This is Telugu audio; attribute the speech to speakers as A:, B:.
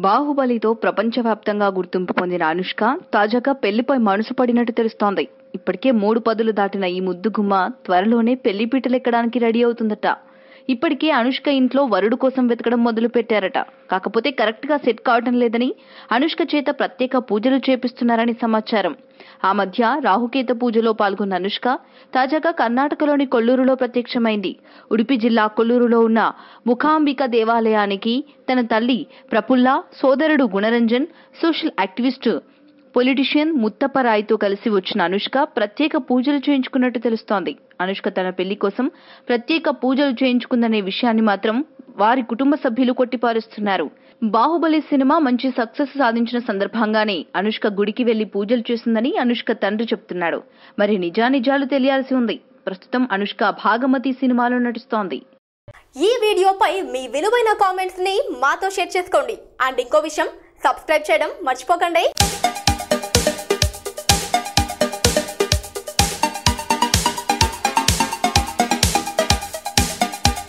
A: బాహుబలితో ప్రపంచవ్యాప్తంగా గుర్తింపు పొందిన అనుష్క తాజాగా పెళ్లిపై మనసు పడినట్టు తెలుస్తోంది. ఇప్పటికే 3 పదులు దాటిన ఈ ముద్దుగుమ్మ త్వరలోనే పెళ్లి పీటలెక్కడానికి రెడీ అవుతుందట. ఇప్పటికే అనుష్క ఇంట్లో వరుడు కోసం వెతకడం మొదలు పెట్టారట. కాకపోతే కరెక్ట్ గా సెట్ కావడం లేదని అనుష్క చేత ప్రత్యేక పూజలు చేపిస్తున్నారని సమాచారం. ఆ మధ్య రాహుకేతు పూజలో పాల్గొన్న అనుష్క తాజాగా కర్ణాటకలోని కొల్లూరులో ప్రత్యక్షమైంది. ఉడిపి జిల్లా కొల్లూరులో ఉన్న ముఖాంబిక దేవాలయానికి తన తల్లి ప్రఫుల్ల, సోదరుడు గుణరంజన్, సోషల్ యాక్టివిస్టు పొలిటీషియన్ ముత్తప్పరాయ్తో కలిసి వచ్చిన అనుష్క ప్రత్యేక పూజలు చేయించుకున్నట్టు తెలుస్తోంది. అనుష్క తన పెళ్లి కోసం ప్రత్యేక పూజలు చేయించుకుందనే విషయాన్ని మాత్రం వారి కుటుంబ సభ్యులు కొట్టిపారుస్తున్నారు. బాహుబలి సినిమా మంచి సక్సెస్ సాధించిన సందర్భంగానే అనుష్క గుడికి వెళ్లి పూజలు చేసిందని అనుష్క తండ్రి చెప్తున్నాడు. మరి నిజానిజాలు తెలియాల్సి ఉంది. ప్రస్తుతం అనుష్క భాగమతి సినిమాలో నటిస్తోంది.
B: ఈ వీడియోపై మీ విలువైన కామెంట్స్ ని మాతో షేర్ చేసుకోండి. అండ్ ఇంకో విషయం, సబ్స్క్రైబ్ చేయడం మర్చిపోకండి.